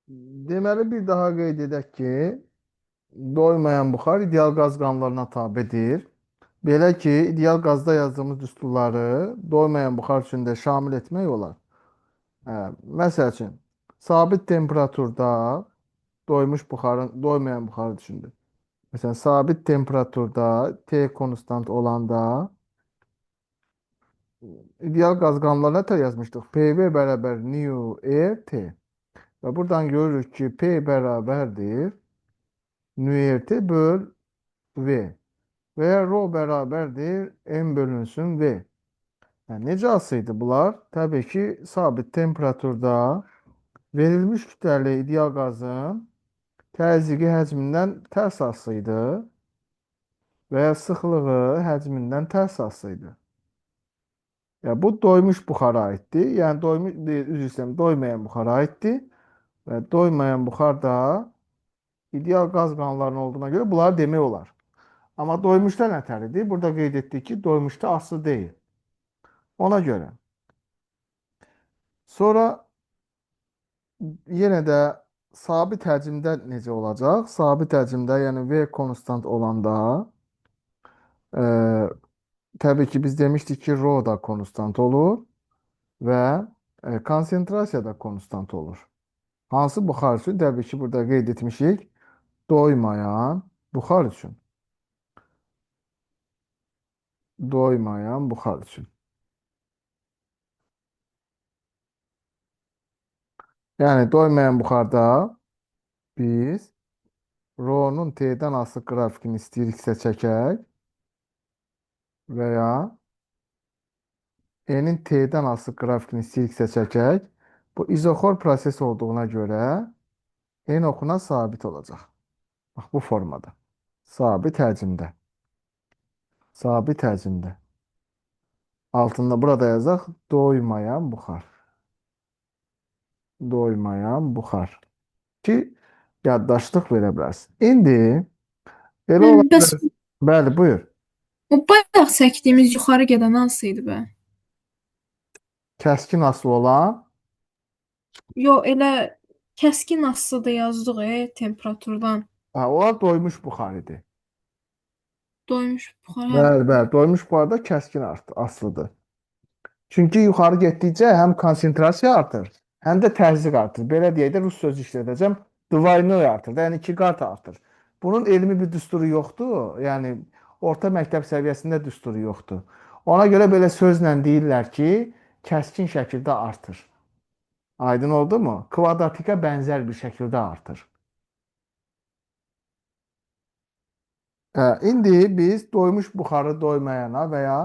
Deməli bir daha qeyd edək ki, doymayan buxar ideal qaz qanunlarına tabedir. Belə ki, ideal qazda yazdığımız düsturları doymayan buxar üçün də şamil etmək olar. Hə, məsəl üçün, sabit temperaturda doymayan buxarı düşündür. Məsələn, sabit temperaturda T konstant olanda ideal qaz qanunlarına nətər yazmışdıq? PV bərabər nu E T. Və buradan görürük ki, P bərabərdir nu E T böl V. Veya rho bərabərdir m bölünsün v. Yəni, necə asıydı bunlar? Təbii ki, sabit temperaturda verilmiş kütləli ideal qazın təzyiqi həcmindən tərs asıydı və ya sıxlığı həcmindən tərs asıydı. Ya, bu doymuş buxara aiddir. Yəni, üzr istəyirəm, doymayan buxara aiddir. Və doymayan buxar da ideal qaz qanunlarının olduğuna görə bunları demək olar. Amma doymuşda nətəridir? Burada qeyd etdik ki, doymuşda aslı deyil. Ona görə. Sonra yenə də sabit həcmdə necə olacaq? Sabit həcmdə, yəni V konstant olanda təbii ki, biz demişdik ki, rho da konstant olur və konsentrasiya da konstant olur. Hansı buxar üçün? Təbii ki, burada qeyd etmişik. Doymayan buxar üçün. Doymayan buxar üçün. Yəni, doymayan buxarda biz rho'nun T'dən asılı qrafikini istəyiriksə çəkək və ya N'in T'dən asılı qrafikini istəyiriksə çəkək. Bu izoxor proses olduğuna görə N oxuna sabit olacaq. Bax, bu formada. Sabit həcmdə. Sabit həcmdə. Altında burada yazaq doymayan buxar. Doymayan buxar. Ki, yaddaşlıq verə bilərsin. İndi belə ola Bəs bilər. Bəli, buyur. o bayaq çəkdiyimiz yuxarı gedən hansıydı bə? Kəskin asılı olan Yo, elə kəskin asılı yazdıq temperaturdan. onlar doymuş buxar idi. Doymuş buxar. Hə. Bəli, bəli. Doymuş buxarda kəskin asılıdır. Çünki yuxarı getdikcə həm konsentrasiya artır, həm də təzyiq artır. Belə deyək də rus sözü işlədəcəm. Двойной artır da, yəni iki qat artır. Bunun elmi bir düsturu yoxdur. Yəni orta məktəb səviyyəsində düsturu yoxdur. Ona görə belə sözlə deyirlər ki, kəskin şəkildə artır. Aydın oldu mu? Kvadratika bənzər bir şəkildə artır. İndi biz doymuş buxarı doymayana və ya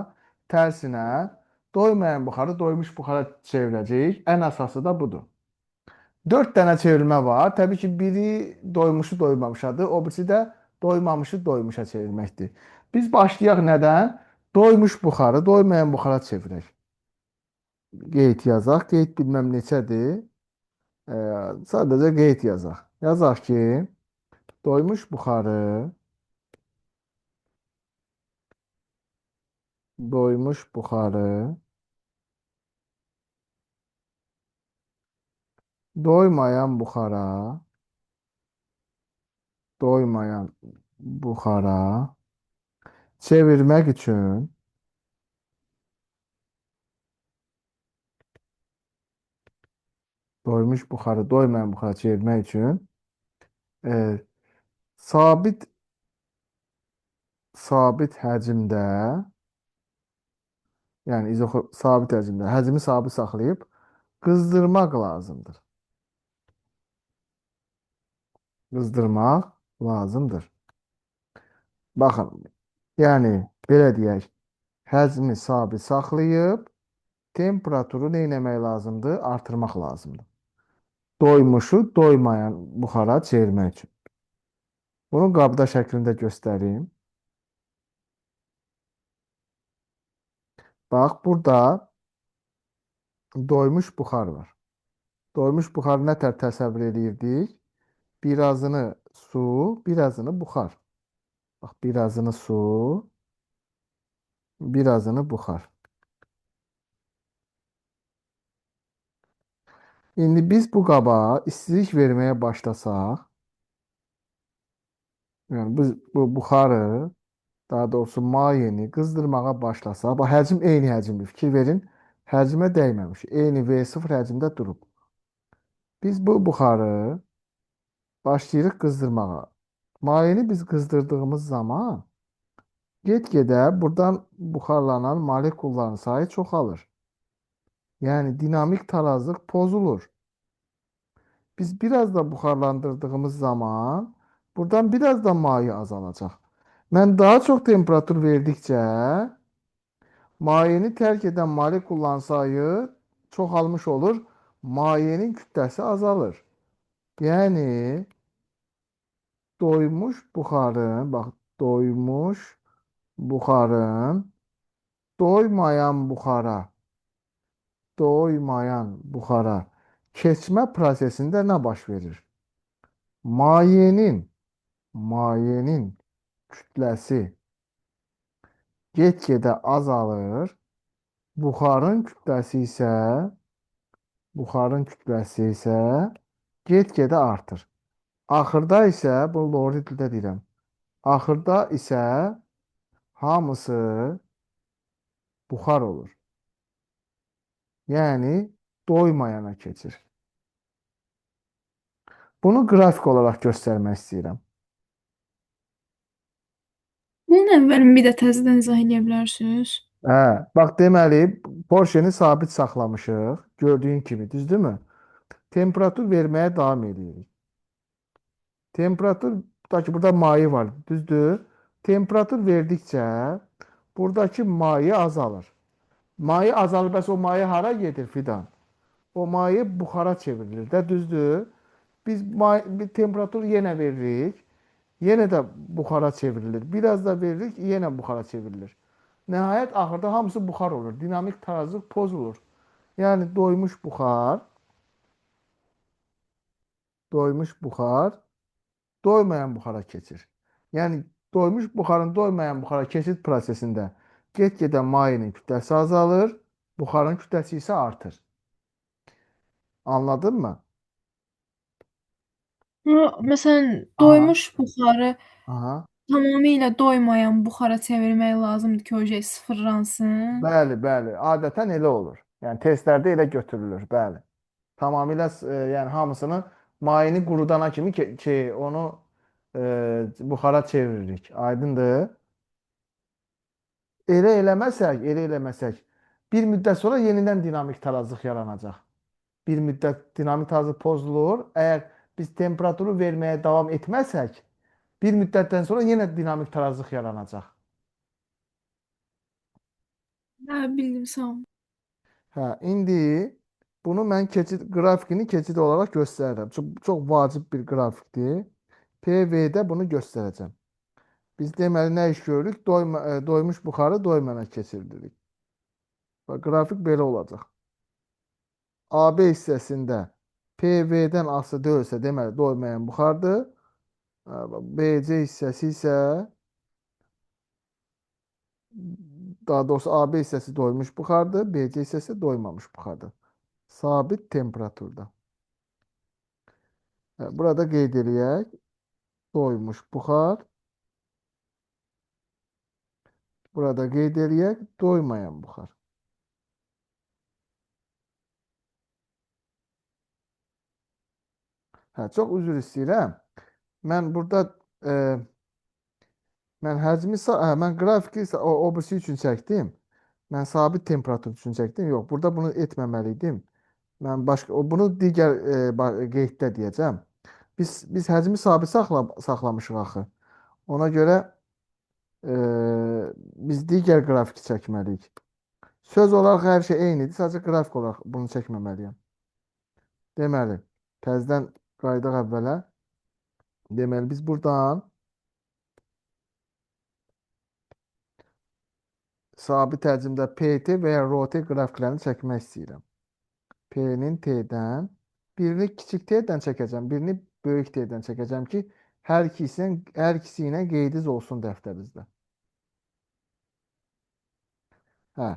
tərsinə doymayan buxarı doymuş buxara çevirəcəyik. Ən əsası da budur. 4 dənə çevrilmə var. Təbii ki, biri doymuşu doymamışadır, o birisi də doymamışı doymuşa çevirməkdir. Biz başlayaq nədən? Doymuş buxarı doymayan buxara çevirək. Qeyd yazaq. Qeyd bilməm neçədir. Ə, Sadəcə qeyd yazaq. Yazaq ki, doymuş buxarı doymuş buxarı doymayan buxara doymayan buxara çevirmək üçün doymuş buxarı doymayan buxara çevirmək üçün e, sabit sabit həcmdə, yəni izoxor sabit həcmdə həcmi sabit saxlayıb qızdırmaq lazımdır. Qızdırmaq lazımdır. Baxın, yəni belə deyək, həcmi sabit saxlayıb temperaturu nə etmək lazımdır? Artırmaq lazımdır. Doymuşu doymayan buxara çevirmək üçün. Bunu qabda şəklində göstəreyim. Bax, burada doymuş buxar var. Doymuş buxarı nətər təsəvvür edirdik? Birazını su, birazını buxar. Bax, birazını su, birazını buxar. İndi biz bu qaba istilik verməyə başlasaq, yəni biz bu buxarı, daha doğrusu mayeni qızdırmağa başlasaq, bu həcm eyni həcmdir. Fikir verin, həcmə dəyməmiş. Eyni V0 həcmdə durub. Biz bu buxarı başlayırıq qızdırmağa. Mayeni biz qızdırdığımız zaman get-gedə buradan buxarlanan molekulların sayı çoxalır. Yəni dinamik tarazlıq pozulur. Biz biraz da buxarlandırdığımız zaman buradan biraz da maye azalacaq. Mən daha çox temperatur verdikcə mayeni tərk edən molekulların sayı çoxalmış olur. Mayenin kütləsi azalır. Yəni doymuş buxarın, bax doymuş buxarın doymayan buxara, doymayan buxara keçmə prosesində nə baş verir? Mayenin kütləsi get-gedə azalır. Buxarın kütləsi isə buxarın kütləsi isə get-gedə artır. Axırda isə bunu doğru dildə deyirəm. Axırda isə hamısı buxar olur. Yəni doymayana keçir. Bunu qrafik olaraq göstərmək istəyirəm. Bunun əvvəlini bir də təzədən izah edə bilərsiniz? Hə, bax deməli Porsche-ni sabit saxlamışıq. Gördüyün kimi, düzdürmü? Temperatur verməyə davam edirik. Temperatur, tutaq ki, burada maye var, düzdür? Temperatur verdikcə buradakı maye azalır. Maye azalır, bəs o maye hara gedir Fidan? O maye buxara çevrilir də, düzdür? Biz bir temperatur yenə veririk. Yenə də buxara çevrilir. Biraz da veririk, yenə buxara çevrilir. Nəhayət axırda hamısı buxar olur. Dinamik tarazlıq pozulur. Yəni doymuş buxar doymayan buxara keçir. Yəni doymuş buxarın doymayan buxara keçid prosesində get-gedə mayenin kütləsi azalır, buxarın kütləsi isə artır. Anladın mı? Məsələn, Aha, doymuş buxarı aha. tamamilə doymayan buxara çevirmək lazımdır ki, o sıfırlansın. Bəli, bəli. Adətən elə olur. Yəni testlərdə elə götürülür, bəli. Tamamilə yəni hamısını mayeni qurudana kimi ki onu buxara çeviririk. Aydındır? Elə eləməsək, bir müddət sonra yenidən dinamik tarazlıq yaranacaq. Bir müddət dinamik tarazlıq pozulur. Əgər biz temperaturu verməyə davam etməsək, bir müddətdən sonra yenə dinamik tarazlıq yaranacaq. Hə, bildim, sağ ol. Hə, indi bunu mən qrafikini keçid olaraq göstərirəm. Çox vacib bir qrafikdir. PV-də bunu göstərəcəm. Biz deməli nə iş görürük? Doymuş buxarı doymana keçirdirik. Bax, qrafik belə olacaq. AB hissəsində PV-dən asılı deyilsə, deməli doymayan buxardır. BC hissəsi isə daha doğrusu AB hissəsi doymuş buxardır, BC hissəsi doymamış buxardır. Sabit temperaturda. Burada qeyd eləyək. Doymuş buxar. Burada qeyd eləyək. Doymayan buxar. Çox üzr istəyirəm. Mən burada e, mən qrafiki o birisi üçün çəkdim. Mən sabit temperatur üçün çəkdim. Yox, burada bunu etməməli idim. Mən bunu digər qeyddə deyəcəm. Biz həcmi sabit saxlamışıq axı. Ona görə e, biz digər qrafiki çəkməliyik. Söz olaraq hər şey eynidir, sadəcə qrafik olaraq bunu çəkməməliyəm. Deməli, təzədən qayıdaq əvvələ. Deməli, biz buradan sabit həcmdə PT və ya ROT qrafiklərini çəkmək istəyirəm. P-nin T-dən birini kiçik T-dən çəkəcəm, birini böyük T-dən çəkəcəm ki, hər ikisi ilə qeydiz olsun dəftərinizdə. Hə.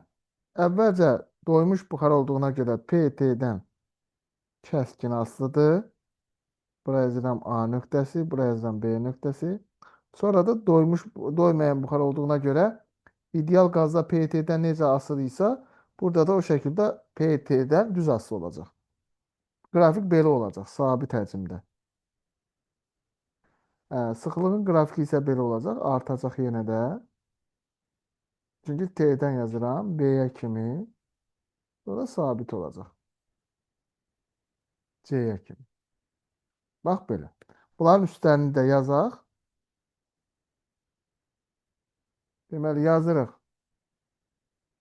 Əvvəlcə doymuş buxar olduğuna görə PT-dən Kəskin asılıdır. Buraya yazıram A nöqtəsi, buraya yazıram B nöqtəsi. Sonra da doymayan buxar olduğuna görə ideal qazda PET-dən necə asılıysa, burada da o şəkildə PET-dən düz asılı olacaq. Qrafik belə olacaq, sabit həcmdə. Sıxlığın qrafiki isə belə olacaq, artacaq yenə də. Çünki T-dən yazıram, B-yə kimi, sonra sabit olacaq. C-yə kimi. Bax belə. Bunların üstlərini də yazaq. Deməli, yazırıq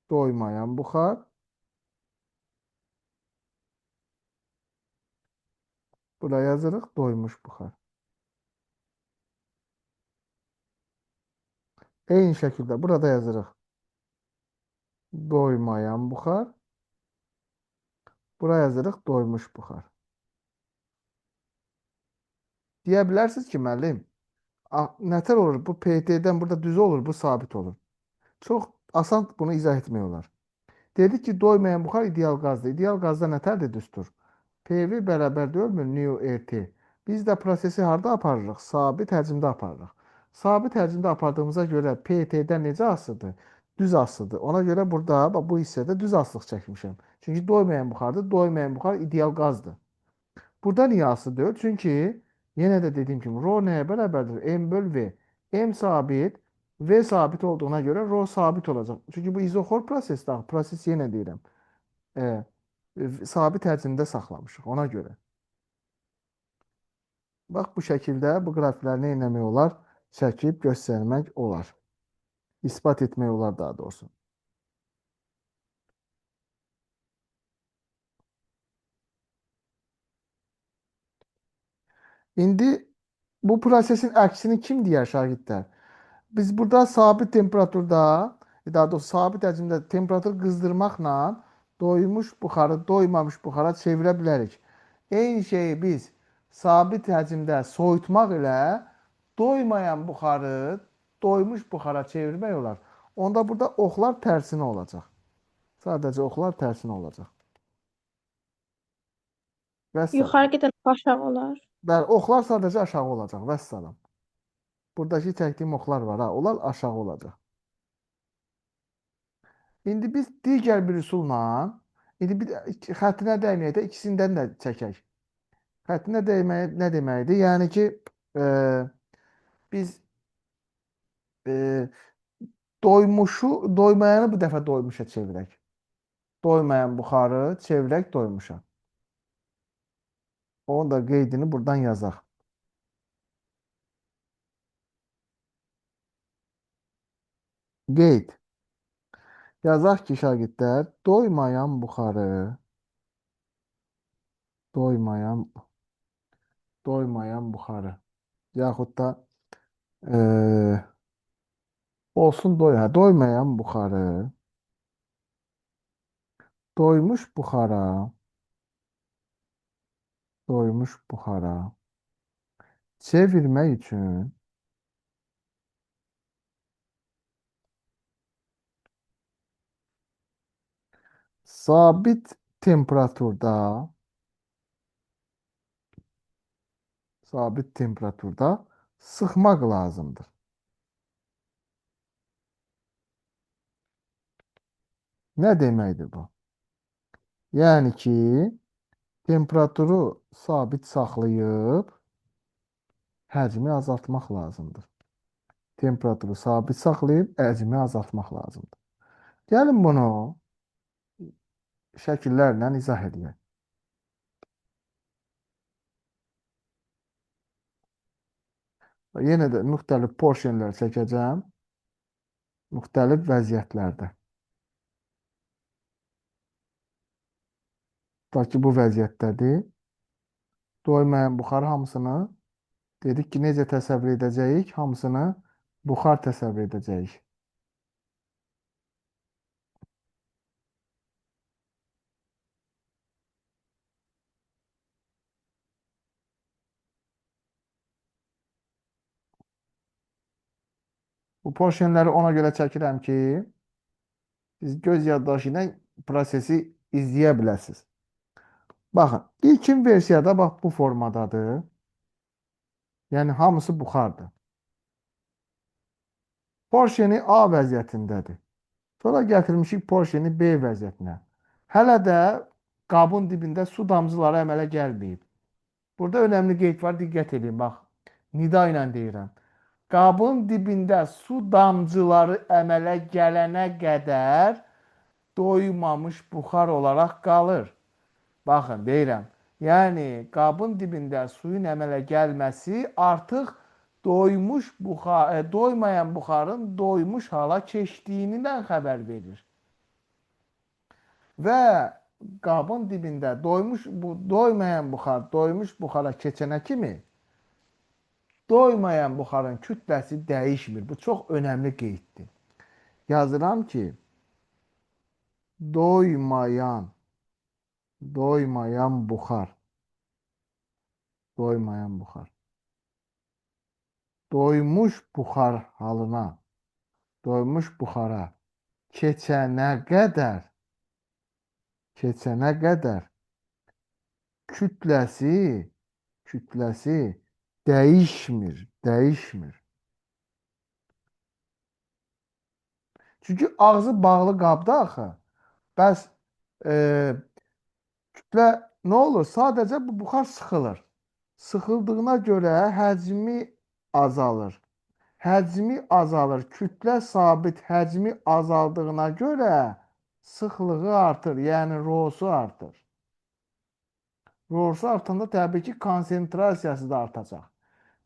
doymayan buxar. Buraya yazırıq doymuş buxar. Eyni şəkildə burada yazırıq doymayan buxar. Buraya yazırıq doymuş buxar. Deyə bilərsiniz ki, müəllim, nətər olur? Bu PT-dən burada düz olur, bu sabit olur. Çox asan bunu izah etmək olar. Dedik ki, doymayan buxar ideal qazdır. İdeal qazda nətərdir düstur? PV bərabər deyilmi? Neu RT. Biz də prosesi harda aparırıq? Sabit həcmdə aparırıq. Sabit həcmdə apardığımıza görə PT-dən necə asılıdır? Düz asılıdır. Ona görə burada bax, bu hissədə düz asılıq çəkmişəm. Çünki doymayan buxardır. Doymayan buxar ideal qazdır. Burada niyə asılı deyil? Çünki yenə də dediyim kimi rho nəyə bərabərdir? M böl V. M sabit, V sabit olduğuna görə rho sabit olacaq. Çünki bu izoxor prosesdir. Proses yenə deyirəm. Sabit həcmdə saxlamışıq ona görə. Bax bu şəkildə bu qrafikləri nə etmək olar? Çəkib göstərmək olar. İsbat etmək olar daha doğrusu. İndi bu prosesin əksini kim deyər şagirdlər? Biz burada sabit temperaturda, daha doğrusu sabit həcmdə temperatur qızdırmaqla doymuş buxarı doymamış buxara çevirə bilərik. Eyni şeyi biz sabit həcmdə soyutmaq ilə doymayan buxarı doymuş buxara çevirmək olar. Onda burada oxlar tərsinə olacaq. Sadəcə oxlar tərsinə olacaq. Vəssalam. Yuxarı gedən aşağı olar. Bəli, oxlar sadəcə aşağı olacaq. Vəssalam. Buradakı çəkdiyim oxlar var ha, onlar aşağı olacaq. İndi biz digər bir üsulla, indi bir xəttinə dəyməyək də ikisindən də çəkək. Xəttinə dəymək nə deməkdir? Yəni ki, biz doymayanı bu dəfə doymuşa çevirək. Doymayan buxarı çevirək doymuşa. Onun da qeydini buradan yazaq. Qeyd. Yazaq ki, şagirdlər, doymayan buxarı yaxud da olsun doymayan buxarı doymuş buxara çevirmək üçün sabit temperaturda sıxmaq lazımdır. Nə deməkdir bu? Yəni ki, temperaturu sabit saxlayıb həcmi azaltmaq lazımdır. Temperaturu sabit saxlayıb həcmi azaltmaq lazımdır. Gəlin bunu şəkillərlə izah edək. Yenə də müxtəlif porsiyalar çəkəcəm. Müxtəlif vəziyyətlərdə. Tutaq ki, bu vəziyyətdədir. Doymayan buxar hamısını dedik ki, necə təsəvvür edəcəyik? Hamısını buxar təsəvvür edəcəyik. Bu porsiyaları ona görə çəkirəm ki, siz göz yaddaşı ilə prosesi izləyə biləsiniz. Baxın, ilkin versiyada bax bu formadadır. Yəni hamısı buxardır. Porşeni A vəziyyətindədir. Sonra gətirmişik porşeni B vəziyyətinə. Hələ də qabın dibində su damcıları əmələ gəlməyib. Burada önəmli qeyd var, diqqət edin, bax. Nida ilə deyirəm. Qabın dibində su damcıları əmələ gələnə qədər doymamış buxar olaraq qalır. Baxın, deyirəm. Yəni, qabın dibində suyun əmələ gəlməsi artıq doymayan buxarın doymuş hala keçdiyindən xəbər verir. Və qabın dibində doymayan buxar doymuş buxara keçənə kimi doymayan buxarın kütləsi dəyişmir. Bu çox önəmli qeyddir. Yazıram ki, doymayan doymayan buxar doymayan buxar doymuş buxar halına doymuş buxara keçənə qədər kütləsi kütləsi dəyişmir. Çünki ağzı bağlı qabda axı. Bəs e, kütlə nə olur? Sadəcə bu buxar sıxılır. Sıxıldığına görə həcmi azalır. Həcmi azalır. Kütlə sabit, həcmi azaldığına görə sıxlığı artır. Yəni rhosu artır. Rhosu artanda təbii ki, konsentrasiyası da artacaq.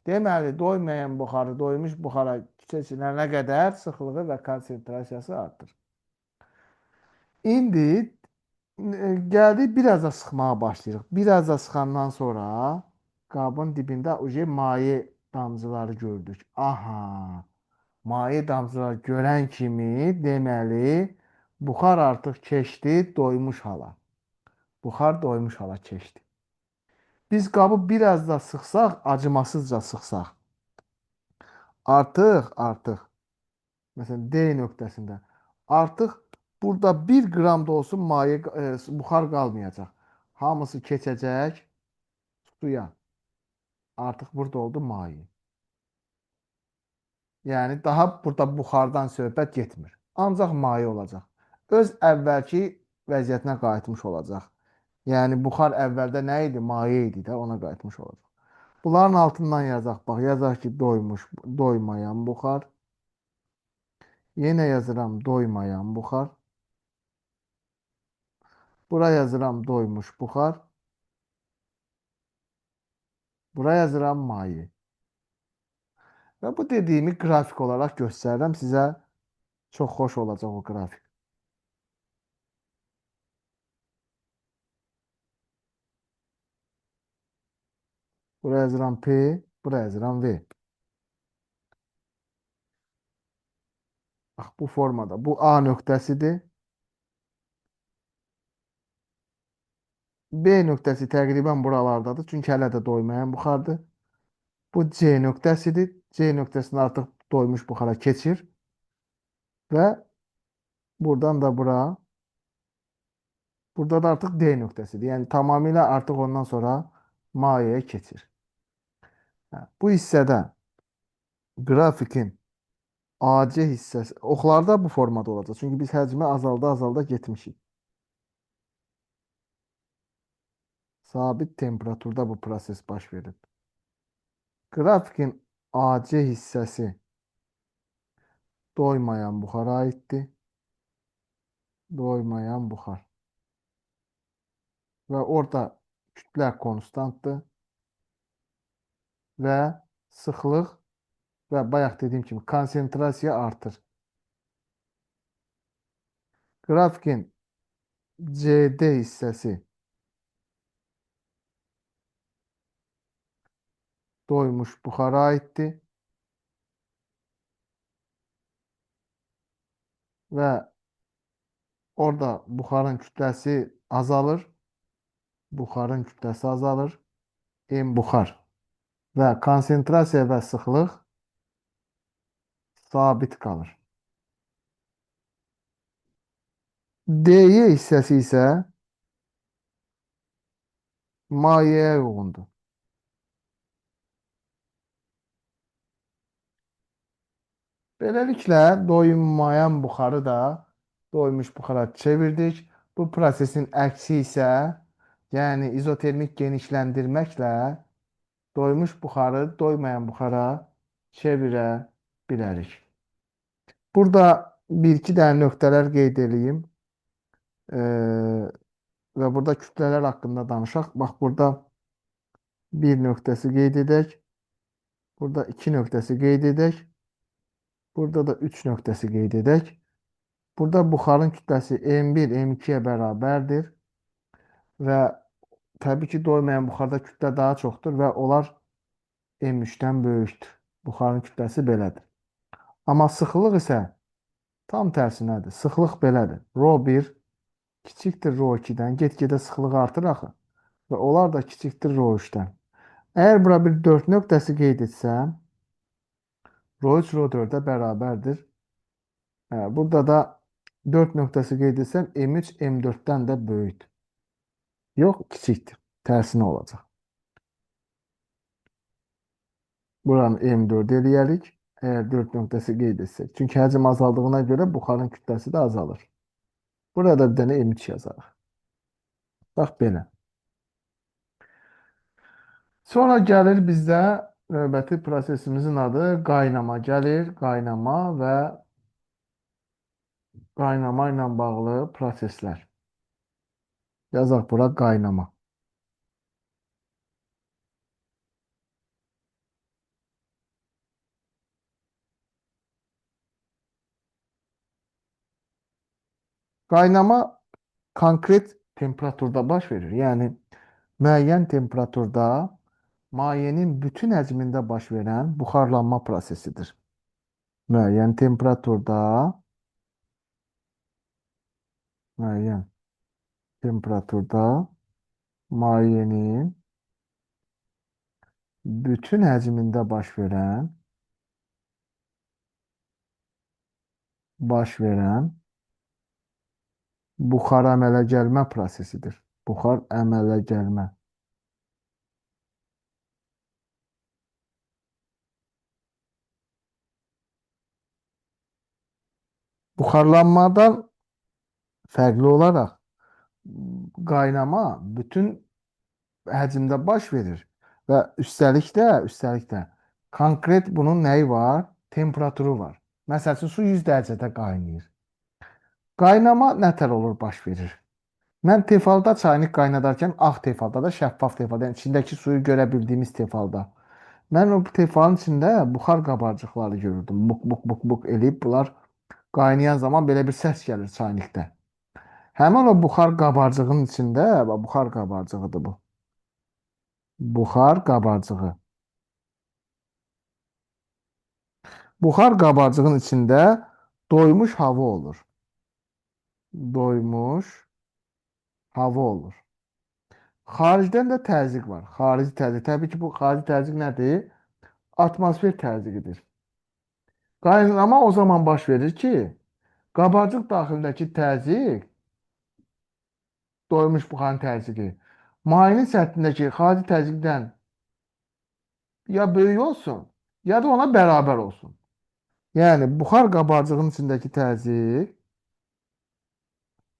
Deməli, doymayan buxarı doymuş buxara keçilənə qədər sıxlığı və konsentrasiyası artır. İndi gəldik biraz da sıxmağa başlayırıq. Biraz da sıxandan sonra qabın dibində uje maye damcıları gördük. Aha, maye damcıları görən kimi deməli buxar artıq keçdi doymuş hala. Buxar doymuş hala keçdi. Biz qabı biraz da sıxsaq, acımasızca sıxsaq. Artıq məsələn D nöqtəsində artıq burada 1 qram da olsun buxar qalmayacaq. Hamısı keçəcək suya. Artıq burada oldu maye. Yəni daha burada buxardan söhbət getmir. Ancaq maye olacaq. Öz əvvəlki vəziyyətinə qayıtmış olacaq. Yəni buxar əvvəldə nə idi? Maye idi də, ona qayıtmış olacaq. Bunların altından yazaq. Bax, yazaq ki, doymayan buxar. Yenə yazıram doymayan buxar. Bura yazıram doymuş buxar. Bura yazıram maye. Və bu dediyimi qrafik olaraq göstərirəm sizə. Çox xoş olacaq o qrafik. Bura yazıram P, bura yazıram V. Bax, bu formada. Bu A nöqtəsidir. B nöqtəsi təqribən buralardadır. Çünki hələ də doymayan buxardır. Bu C nöqtəsidir. C nöqtəsində artıq doymuş buxara keçir. Və buradan da bura. Burada da artıq D nöqtəsidir. Yəni tamamilə artıq ondan sonra mayeye keçir. Bu hissədə qrafikin AC hissəsi oxlarda bu formada olacaq. Çünki biz həcmi azalda getmişik. Sabit temperaturda bu proses baş verib. Qrafikin AC hissəsi doymayan buxara aiddir. Doymayan buxar. Və orada kütlə konstantdır. Və sıxlıq və bayaq dediyim kimi konsentrasiya artır. Qrafikin CD hissəsi doymuş buxara aiddir. Və orada buxarın kütləsi azalır. Buxarın kütləsi azalır. M buxar. Və konsentrasiya və sıxlıq sabit qalır. DY hissəsi isə mayeyə uyğundur. Beləliklə, doymayan buxarı da doymuş buxara çevirdik. Bu prosesin əksi isə, yəni izotermik genişləndirməklə doymuş buxarı doymayan buxara çevirə bilərik. Burada bir-iki dənə nöqtələr qeyd edeyim. Və burada kütlələr haqqında danışaq. Bax, burada bir nöqtəsi qeyd edək. Burada iki nöqtəsi qeyd edək. Burada da üç nöqtəsi qeyd edək. Burada buxarın kütləsi M1, M2-yə bərabərdir. Və təbii ki, doymayan buxarda kütlə daha çoxdur və onlar M3-dən böyükdür. Buxarın kütləsi belədir. Amma sıxlıq isə tam tərsinədir. Sıxlıq belədir. Rho1 kiçikdir Rho2-dən. Get-gedə sıxlıq artır axı. Və onlar da kiçikdir Rho3-dən. Əgər bura bir 4 nöqtəsi qeyd etsəm, Rho3 Rho4-ə bərabərdir. Burada da 4 nöqtəsi qeyd etsəm, M3 M4-dən də böyükdür. Yox, kiçikdir. Tərsinə olacaq. Buranı M4 eləyərik. Əgər 4 nöqtəsi qeyd etsək. Çünki həcm azaldığına görə buxarın kütləsi də azalır. Burada bir dənə M3 yazarıq. Bax, belə. Sonra gəlir bizdə növbəti prosesimizin adı qaynama gəlir. Qaynama ilə bağlı proseslər. Yazaq bura qaynama. Qaynama konkret temperaturda baş verir. Yəni, müəyyən temperaturda mayenin bütün həcmində baş verən buxarlanma prosesidir. Müəyyən temperaturda mayenin bütün həcmində baş verən buxar əmələ gəlmə prosesidir. Buxar əmələ gəlmə. Buxarlanmadan fərqli olaraq qaynama bütün həcmdə baş verir və üstəlik də konkret bunun nəyi var? Temperaturu var. Məsəl üçün, su 100 dərəcədə qaynayır. Qaynama nətər olur, baş verir? Mən tefalda çayını qaynadarkən ağ tefalda da şəffaf tefalda, yəni içindəki suyu görə bildiyimiz tefalda. Mən o tefalın içində buxar qabarcıqları görürdüm. Buk buk buk buk eləyib bunlar qaynayan zaman belə bir səs gəlir çaynikdə. Həmin o buxar qabarcığının içində, buxar qabarcığıdır bu. Buxar qabarcığı. Buxar qabarcığın içində doymuş hava olur. Doymuş hava olur. Xaricdən də təzyiq var. Xarici təzyiq. Təbii ki, bu xarici təzyiq nədir? Atmosfer təzyiqidir. Qaynama o zaman baş verir ki, qabarcıq daxilindəki təzyiq, doymuş buxarın təzyiqi, mayenin səthindəki xarici təzyiqdən ya böyük olsun, ya da ona bərabər olsun. Yəni, buxar qabarcığın içindəki təzyiq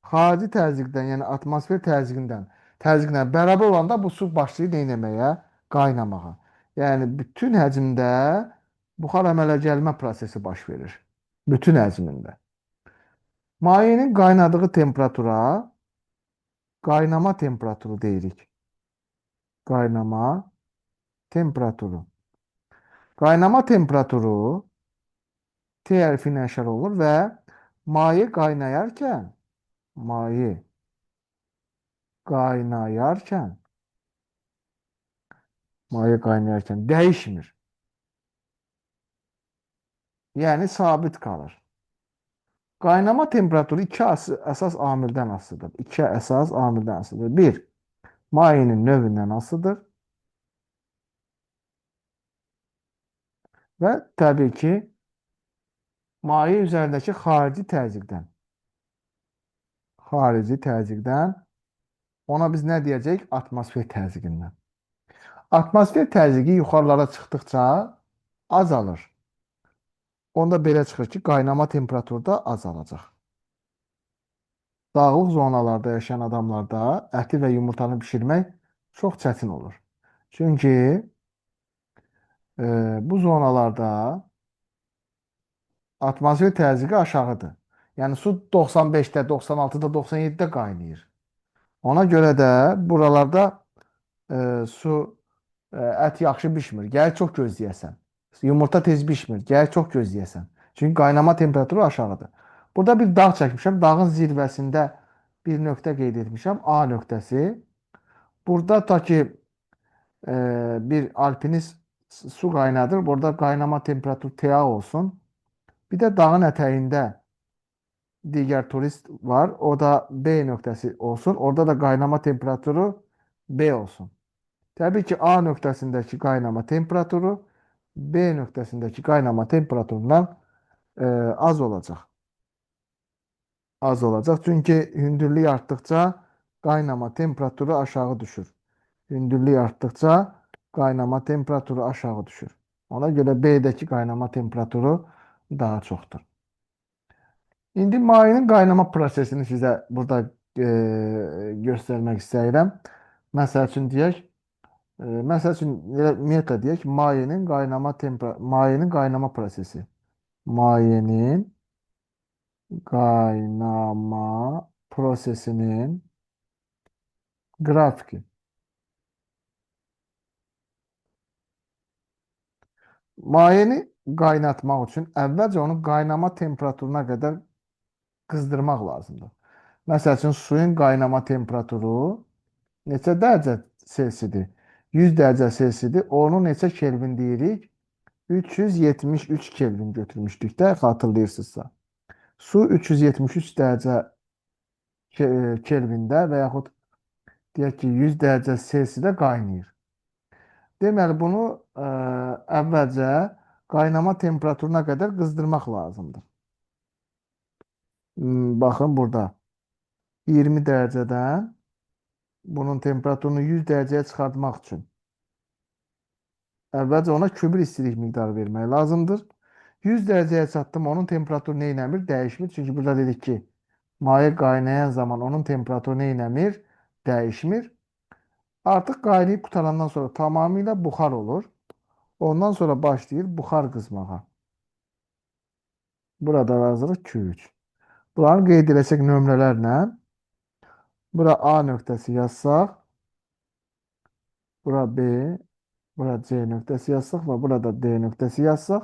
xarici təzyiqdən, yəni atmosfer təzyiqlə bərabər olanda bu su başlayır neynəməyə? Qaynamağa. Yəni, bütün həcmdə buxar əmələ gəlmə prosesi baş verir. Bütün həcmində. Mayenin qaynadığı temperatura qaynama temperaturu deyirik. Qaynama temperaturu. Qaynama temperaturu T hərfi ilə əşar olur və maye qaynayarkən dəyişmir. Yəni, sabit qalır. Qaynama temperaturu iki əsas amildən asılıdır. İki əsas amildən asılıdır. Bir, mayenin növündən asılıdır. Və təbii ki, maye üzərindəki xarici təzyiqdən Ona biz nə deyəcəyik? Atmosfer təzyiqindən. Atmosfer təzyiqi yuxarılara çıxdıqca azalır. Onda belə çıxır ki, qaynama temperaturu da azalacaq. Dağlıq zonalarda yaşayan adamlarda əti və yumurtanı bişirmək çox çətin olur. Çünki bu zonalarda atmosfer təzyiqi aşağıdır. Yəni su 95-də, 96-da, 97-də qaynayır. Ona görə də buralarda su ət yaxşı bişmir. Gəlir çox gözləyəsən. Yumurta tez bişmir. Gəlir çox gözləyəsən. Çünki qaynama temperaturu aşağıdır. Burada bir dağ çəkmişəm. Dağın zirvəsində bir nöqtə qeyd etmişəm. A nöqtəsi. Burada ta ki bir alpinist su qaynadır. Burada qaynama temperaturu TA olsun. Bir də dağın ətəyində digər turist var. O da B nöqtəsi olsun. Orada da qaynama temperaturu B olsun. Təbii ki, A nöqtəsindəki qaynama temperaturu B nöqtəsindəki qaynama temperaturundan az olacaq. Az olacaq. Çünki hündürlük artdıqca qaynama temperaturu aşağı düşür. Hündürlük artdıqca qaynama temperaturu aşağı düşür. Ona görə B'dəki qaynama temperaturu daha çoxdur. İndi mayenin qaynama prosesini sizə burada göstərmək istəyirəm. Məsəl üçün deyək, məsəl üçün ümumiyyətlə deyək, mayenin qaynama prosesi. Mayenin qaynama prosesinin qrafiki. Mayeni qaynatmaq üçün əvvəlcə onun qaynama temperaturuna qədər qızdırmaq lazımdır. Məsəl üçün suyun qaynama temperaturu neçə dərəcə Selsidir? 100 dərəcə Selsidir. Onu neçə Kelvin deyirik? 373 Kelvin götürmüşdük də, xatırlayırsınızsa. Su 373 dərəcə Kelvində və yaxud deyək ki, 100 dərəcə Selsidə qaynayır. Deməli, bunu əvvəlcə qaynama temperaturuna qədər qızdırmaq lazımdır. Baxın burada 20 dərəcədən bunun temperaturunu 100 dərəcəyə çıxartmaq üçün əvvəlcə ona kübr istilik miqdarı vermək lazımdır. 100 dərəcəyə çatdım, onun temperaturu nə eləmir? Dəyişmir. Çünki burada dedik ki, maye qaynayan zaman onun temperaturu nə eləmir? Dəyişmir. Artıq qaynayıb qutarandan sonra tamamilə buxar olur. Ondan sonra başlayır buxar qızmağa. Burada yazırıq Q3. Bunları qeyd edəcək nömrələrlə. Bura A nöqtəsi yazsaq. Bura B. Bura C nöqtəsi yazsaq və burada D nöqtəsi yazsaq.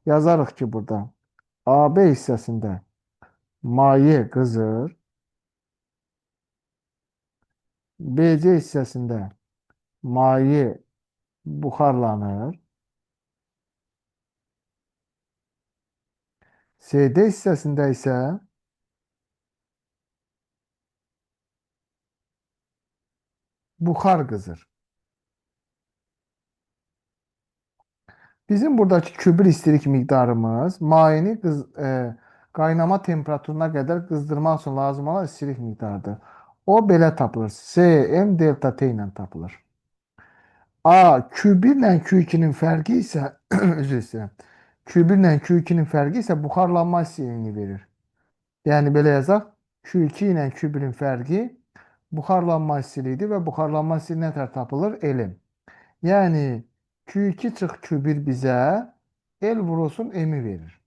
Yazarıq ki, burada AB hissəsində maye qızır. BC hissəsində maye buxarlanır. CD hissəsində isə buxar qızır. Bizim buradakı kübr istilik miqdarımız mayeni qaynama temperaturuna qədər qızdırmaq üçün lazım olan istilik miqdarıdır. O belə tapılır. Cm delta T ilə tapılır. A, Q1 ilə Q2-nin fərqi isə üzr istəyirəm. Q1 ilə Q2-nin fərqi isə buxarlanma istiliyini verir. Yəni belə yazaq. Q2 ilə Q1-in fərqi buxarlanma istiliyidir və buxarlanma istiliyi nə tər tapılır? Elm. Yəni Q2 çıx Q1 bizə L vurulsun M-i verir.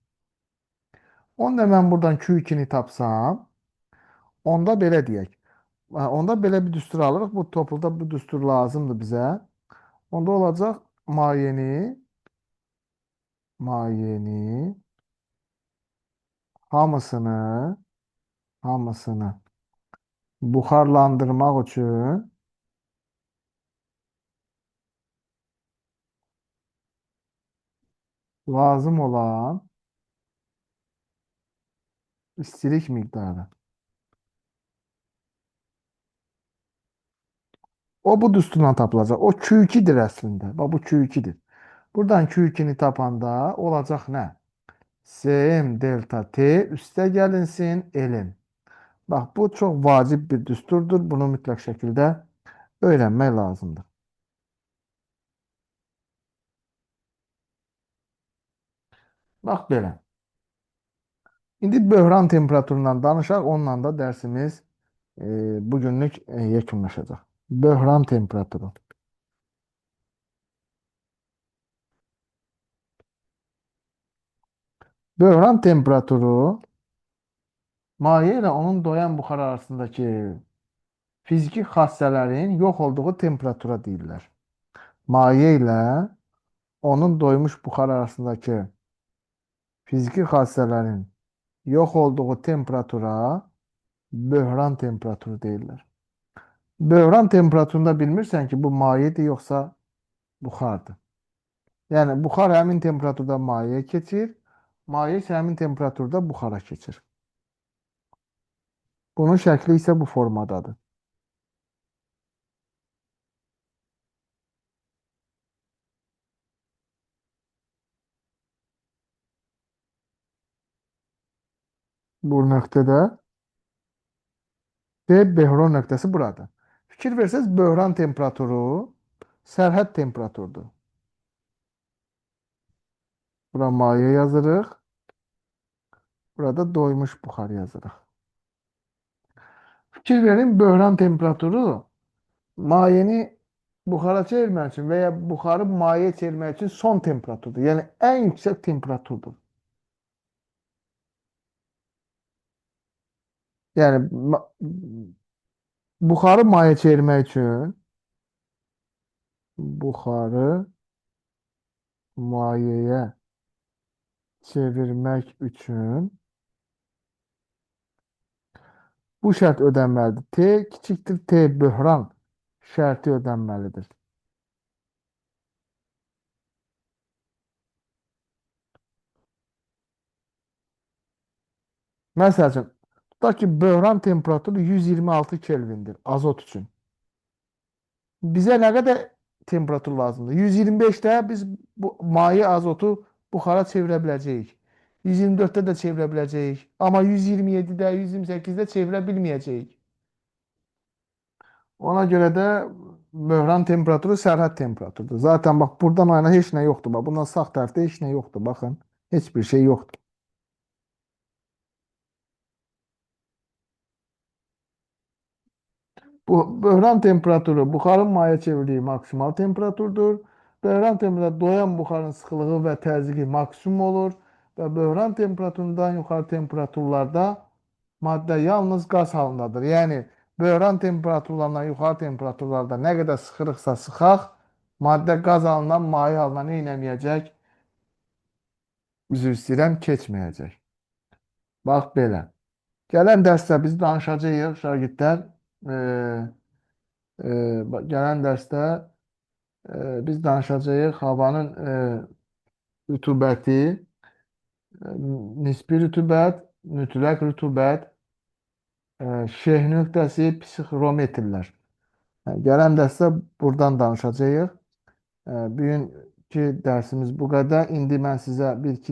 Onda mən buradan Q2-ni tapsam, onda belə deyək. Onda belə bir düstur alırıq. Bu topluda bu düstur lazımdır bizə. Onda olacaq mayeni hamısını buxarlandırmaq üçün lazım olan istilik miqdarı. O bu düsturla tapılacaq. O Q2'dir əslində. Bax bu Q2'dir. Buradan Q2'ni tapanda olacaq nə? Cm delta T üstə gəlinsin Ln. Bax, bu çox vacib bir düsturdur. Bunu mütləq şəkildə öyrənmək lazımdır. Bax belə. İndi böhran temperaturundan danışaq, onunla da dərsimiz bugünlük yekunlaşacaq. Böhran temperaturu. Böhran temperaturu maye ilə onun doyan buxar arasındakı fiziki xassələrin yox olduğu temperatura deyirlər. Maye ilə onun doymuş buxar arasındakı fiziki xassələrin yox olduğu temperatura böhran temperaturu deyirlər. Böhran temperaturunda bilmirsən ki, bu mayedir yoxsa buxardır. Yəni buxar həmin temperaturda mayeye keçir, maye isə həmin temperaturda buxara keçir. Bunun şəkli isə bu formadadır. Bu nöqtədə və böhran nöqtəsi burada. Fikir versəz, böhran temperaturu sərhəd temperaturudur. Bura maye yazırıq. Burada doymuş buxar yazırıq. Fikir verin, böhran temperaturu mayeni buxara çevirmək üçün və ya buxarı mayeye çevirmək üçün son temperaturdur. Yəni ən yüksək temperaturdur. Yəni buxarı mayeye çevirmək üçün buxarı mayeye çevirmək üçün bu şərt ödənməlidir. T kiçikdir T böhran şərti ödənməlidir. Məsəl üçün, tutaq ki, böhran temperaturu 126 Kelvindir azot üçün. Bizə nə qədər temperatur lazımdır? 125-də biz bu maye azotu buxara çevirə biləcəyik. 124-də də çevirə biləcəyik. Amma 127-də, 128-də çevirə bilməyəcəyik. Ona görə də böhran temperaturu sərhəd temperaturudur. Zaten bax, buradan ayına heç nə yoxdur. Bax, bundan sağ tərəfdə heç nə yoxdur. Baxın, heç bir şey yoxdur. Bu böhran temperaturu buxarın maya çevirdiyi maksimal temperaturdur. Böhran temperaturu doyan buxarın sıxılığı və təzyiqi maksimum olur və böhran temperaturundan yuxarı temperaturlarda maddə yalnız qaz halındadır. Yəni böhran temperaturlarından yuxarı temperaturlarda nə qədər sıxırıqsa sıxaq, maddə qaz halından maye halına nə etməyəcək? Üzr istəyirəm, keçməyəcək. Bax belə. Gələn dərsdə biz danışacağıq şagirdlər. Gələn dərsdə biz danışacağıq havanın rütubəti, nisbi rütubət, mütləq rütubət, şeh nöqtəsi, psixrometrlər. Gələn dərsdə buradan danışacağıq. Bugünkü dərsimiz bu qədər. İndi mən sizə bir-iki